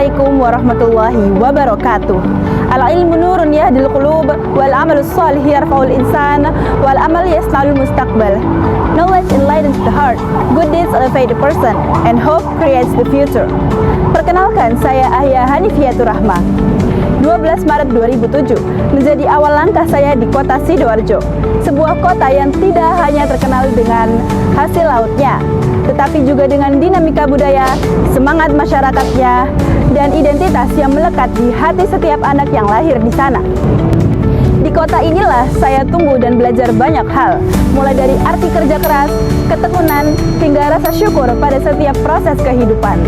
Assalamualaikum warahmatullahi wabarakatuh. Al-ilmu nurun yahdil qulub wal amalus salih yarfa'ul insan wal amal yasna'ul mustaqbal. Knowledge enlightens the heart, good deeds elevate the person, and hope creates the future. Perkenalkan, saya Ahya Hanifiatur Rahma. 12 Maret 2007 menjadi awal langkah saya di kota Sidoarjo, sebuah kota yang tidak hanya terkenal dengan hasil lautnya, tetapi juga dengan dinamika budaya, semangat masyarakatnya, dan identitas yang melekat di hati setiap anak yang lahir di sana. Di kota inilah saya tumbuh dan belajar banyak hal, mulai dari arti kerja keras, ketekunan, hingga rasa syukur pada setiap proses kehidupan.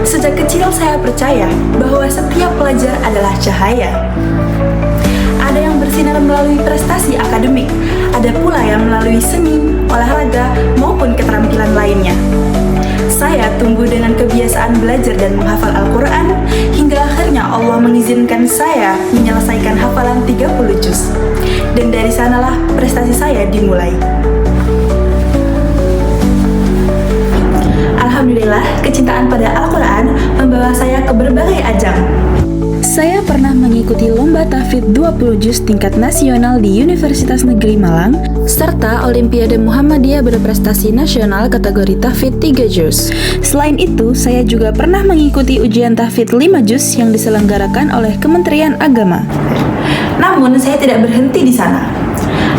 Sejak kecil saya percaya bahwa setiap pelajar adalah cahaya. Ada yang bersinar melalui prestasi akademik, ada pula yang melalui seni, olahraga, maupun keterampilan lainnya. Saya tumbuh dengan kebiasaan belajar dan menghafal Al-Quran, hingga akhirnya Allah mengizinkan saya menyelesaikan hafalan 30 juz. Dan dari sanalah prestasi saya dimulai. Alhamdulillah, kecintaan pada Al-Quran membawa saya ke berbagai ajang. Saya pernah mengikuti lomba tahfidz 20 juz tingkat nasional di Universitas Negeri Malang, serta Olimpiade Muhammadiyah berprestasi nasional kategori tahfidz 3 juz. Selain itu, saya juga pernah mengikuti ujian tahfidz 5 juz yang diselenggarakan oleh Kementerian Agama. Namun, saya tidak berhenti di sana.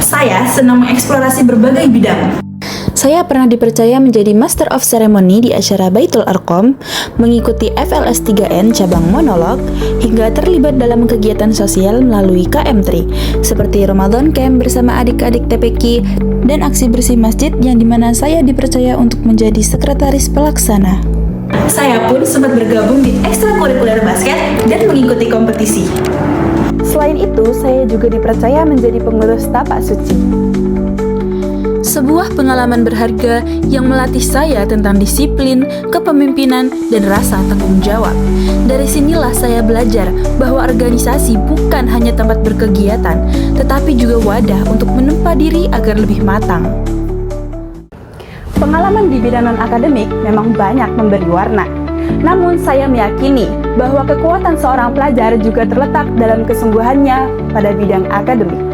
Saya senang mengeksplorasi berbagai bidang. Saya pernah dipercaya menjadi Master of Ceremony di acara Baitul Arqam, mengikuti FLS 3N cabang monolog, hingga terlibat dalam kegiatan sosial melalui KM3, seperti Ramadan Camp bersama adik-adik TPQ, dan aksi bersih masjid yang dimana saya dipercaya untuk menjadi sekretaris pelaksana. Saya pun sempat bergabung di ekstrakurikuler basket dan mengikuti kompetisi. Selain itu, saya juga dipercaya menjadi pengurus tapak suci. Sebuah pengalaman berharga yang melatih saya tentang disiplin, kepemimpinan, dan rasa tanggung jawab. Dari sinilah saya belajar bahwa organisasi bukan hanya tempat berkegiatan, tetapi juga wadah untuk menempa diri agar lebih matang. Pengalaman di bidang non-akademik memang banyak memberi warna. Namun saya meyakini bahwa kekuatan seorang pelajar juga terletak dalam kesungguhannya pada bidang akademik.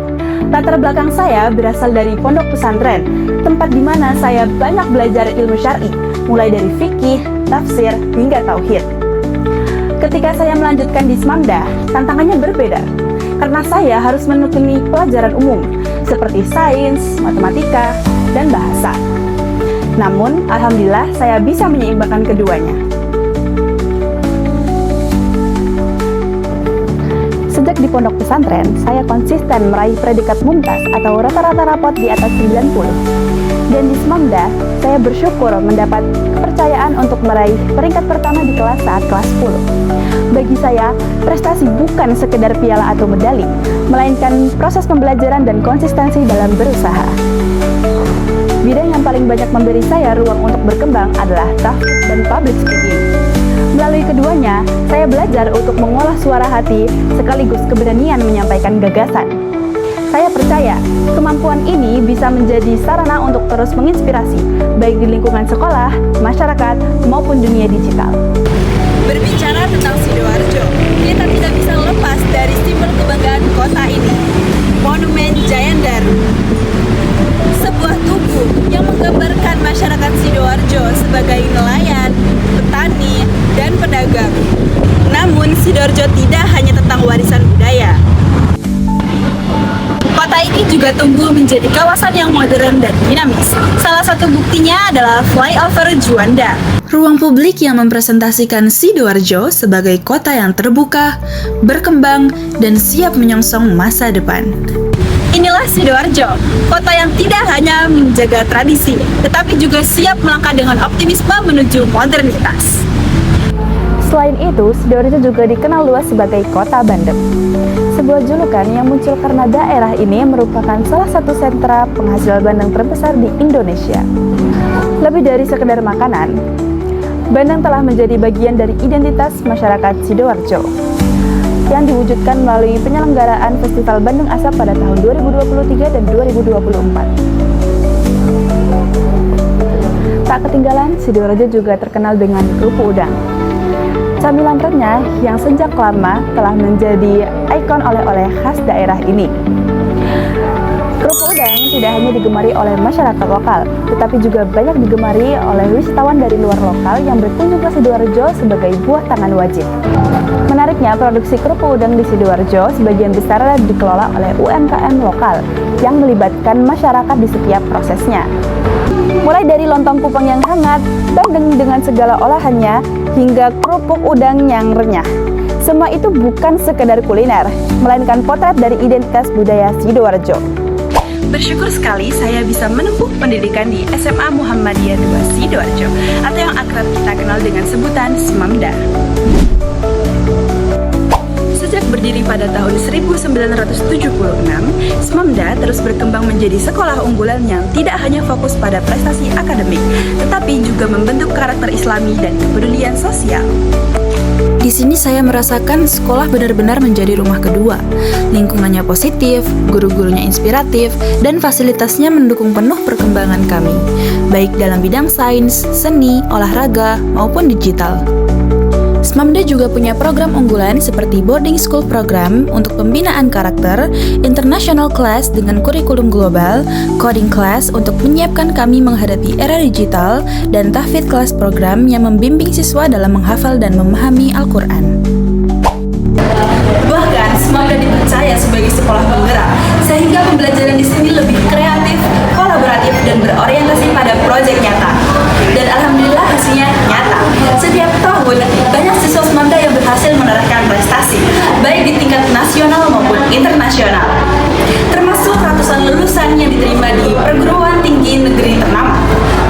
Latar belakang saya berasal dari pondok pesantren, tempat di mana saya banyak belajar ilmu syar'i, mulai dari fikih, tafsir, hingga tauhid. Ketika saya melanjutkan di Smamda, tantangannya berbeda, karena saya harus menekuni pelajaran umum, seperti sains, matematika, dan bahasa. Namun, alhamdulillah saya bisa menyeimbangkan keduanya. Sejak di pondok pesantren, saya konsisten meraih predikat mumtaz atau rata-rata rapot di atas 90. Dan di Smamda, saya bersyukur mendapat kepercayaan untuk meraih peringkat pertama di kelas saat kelas 10. Bagi saya, prestasi bukan sekedar piala atau medali, melainkan proses pembelajaran dan konsistensi dalam berusaha. Bidang yang paling banyak memberi saya ruang untuk berkembang adalah tahfidz dan public speaking. Melalui keduanya, saya belajar untuk mengolah suara hati sekaligus keberanian menyampaikan gagasan. Saya percaya, kemampuan ini bisa menjadi sarana untuk terus menginspirasi, baik di lingkungan sekolah, masyarakat, maupun dunia digital. Berbicara tentang Sidoarjo, kita tidak bisa lepas dari simbol kebanggaan kota ini, Monumen Jayandaru. Sebuah tugu yang menggambarkan masyarakat Sidoarjo sebagai nelayan, petani, dan pedagang. Namun, Sidoarjo tidak hanya tentang warisan budaya. Kota ini juga tumbuh menjadi kawasan yang modern dan dinamis. Salah satu buktinya adalah Flyover Juanda, ruang publik yang mempresentasikan Sidoarjo sebagai kota yang terbuka, berkembang, dan siap menyongsong masa depan. Inilah Sidoarjo, kota yang tidak hanya menjaga tradisi, tetapi juga siap melangkah dengan optimisme menuju modernitas. Selain itu, Sidoarjo juga dikenal luas sebagai kota bandeng. Sebuah julukan yang muncul karena daerah ini merupakan salah satu sentra penghasil bandeng terbesar di Indonesia. Lebih dari sekedar makanan, bandeng telah menjadi bagian dari identitas masyarakat Sidoarjo yang diwujudkan melalui penyelenggaraan Festival Bandeng Asap pada tahun 2023 dan 2024. Tak ketinggalan, Sidoarjo juga terkenal dengan kerupuk udang. Camilan renyah yang sejak lama telah menjadi ikon oleh-oleh khas daerah ini. Kerupuk udang tidak hanya digemari oleh masyarakat lokal, tetapi juga banyak digemari oleh wisatawan dari luar lokal yang berkunjung ke Sidoarjo sebagai buah tangan wajib. Menariknya, produksi kerupuk udang di Sidoarjo sebagian besar dikelola oleh UMKM lokal yang melibatkan masyarakat di setiap prosesnya. Mulai dari lontong kupang yang hangat, bandeng dengan segala olahannya, hingga kerupuk udang yang renyah. Semua itu bukan sekedar kuliner, melainkan potret dari identitas budaya Sidoarjo. Bersyukur sekali saya bisa menempuh pendidikan di SMA Muhammadiyah 2 Sidoarjo, atau yang akrab kita kenal dengan sebutan SMAMDA. Sejak berdiri pada tahun 1976, SMAMDA terus berkembang menjadi sekolah unggulan yang tidak hanya fokus pada prestasi akademik, tetapi juga membentuk karakter Islami dan kepedulian sosial. Di sini saya merasakan sekolah benar-benar menjadi rumah kedua. Lingkungannya positif, guru-gurunya inspiratif, dan fasilitasnya mendukung penuh perkembangan kami, baik dalam bidang sains, seni, olahraga, maupun digital. SMAMDA juga punya program unggulan seperti boarding school program untuk pembinaan karakter, international class dengan kurikulum global, coding class untuk menyiapkan kami menghadapi era digital, dan tahfidz kelas program yang membimbing siswa dalam menghafal dan memahami Al-Quran. Bahkan SMAMDA dipercaya sebagai sekolah penggerak, sehingga pembelajaran di sini lebih kreatif, kolaboratif, dan berorientasi pada proyek nyata. Dan alhamdulillah hasilnya nyata. Setiap tahun banyak siswa SMAMDA yang berhasil menorehkan prestasi, baik di tingkat nasional maupun internasional. Termasuk ratusan lulusan yang diterima di perguruan tinggi negeri ternama.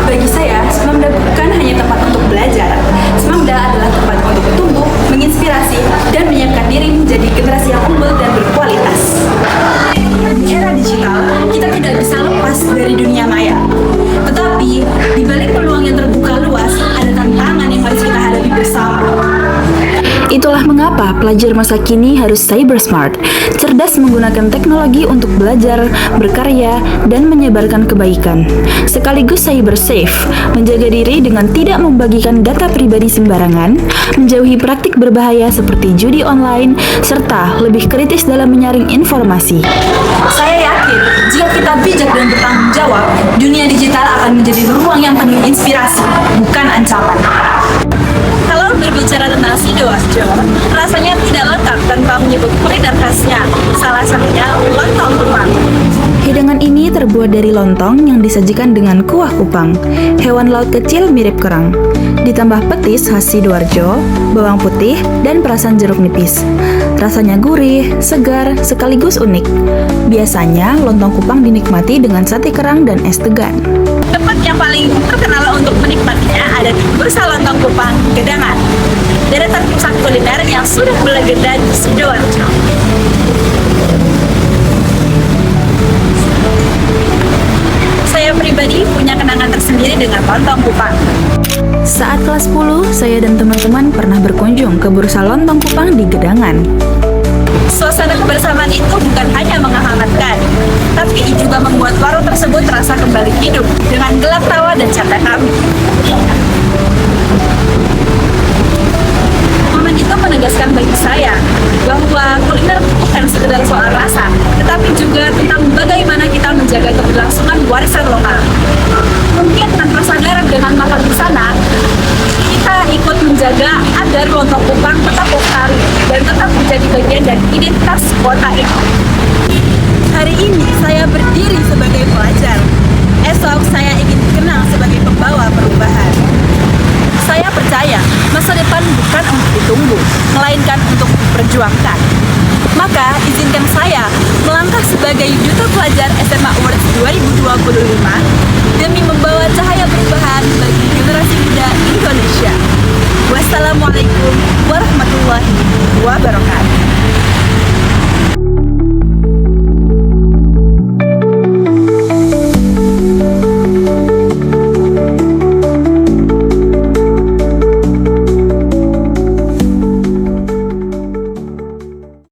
Bagi saya, SMAMDA bukan hanya tempat untuk belajar. SMAMDA adalah tempat untuk tumbuh, menginspirasi, dan menyiapkan diri menjadi generasi yang unggul dan berkualitas. Di era digital, kita tidak bisa lepas dari dunia maya. Tetapi, di balik peluang yang terbuka luas, ada tantangan yang harus kita hadapi bersama. Itulah mengapa pelajar masa kini harus cyber smart, cerdas menggunakan teknologi untuk belajar, berkarya, dan menyebarkan kebaikan. Sekaligus cyber safe, menjaga diri dengan tidak membagikan data pribadi sembarangan, menjauhi praktik berbahaya seperti judi online, serta lebih kritis dalam menyaring informasi. Saya yakin, jika kita bijak dan bertanggung jawab, dunia digital akan menjadi ruang yang penuh inspirasi, bukan ancaman. Kalau berbicara tentang Sidoarjo, rasanya tidak lengkap tanpa menyebut kuliner khasnya, salah satunya lontong kupang. Hidangan ini terbuat dari lontong yang disajikan dengan kuah kupang, hewan laut kecil mirip kerang. Ditambah petis khas Sidoarjo, bawang putih, dan perasan jeruk nipis. Rasanya gurih, segar, sekaligus unik. Biasanya lontong kupang dinikmati dengan sate kerang dan es tegan. Tempat yang paling terkenal untuk menikmatinya ada di Bursa Lontong Kupang, Gedangan, deretan pusat kuliner yang sudah melegenda di Sidoarjo. Saya pribadi punya kenangan tersendiri dengan lontong kupang. Saat kelas 10, saya dan teman-teman pernah berkunjung ke Bursa Lontong Kupang di Gedangan. Suasana kebersamaan itu bukan hanya menghangatkan, tapi juga membuat warung tersebut terasa kembali hidup dengan gelak tawa dan canda kami. Momen itu menegaskan bagi saya bahwa kuliner bukan sekedar soal rasa, tetapi juga tentang bagaimana kita menjaga keberlangsungan warisan lokal. Mungkin tanpa sadar dengan makan di sana, kita ikut menjaga agar lontong kupang tetap lestari dan tetap menjadi bagian dari identitas kota ini. Hari ini saya berdiri sebagai pelajar. Esok saya ingin dikenal sebagai pembawa perubahan. Saya percaya masa depan bukan untuk ditunggu, melainkan untuk diperjuangkan. Maka izinkan saya melangkah sebagai Duta Pelajar SMA Awards 2025 demi membawa cahaya perubahan bagi generasi muda Indonesia. Wassalamualaikum warahmatullahi wabarakatuh.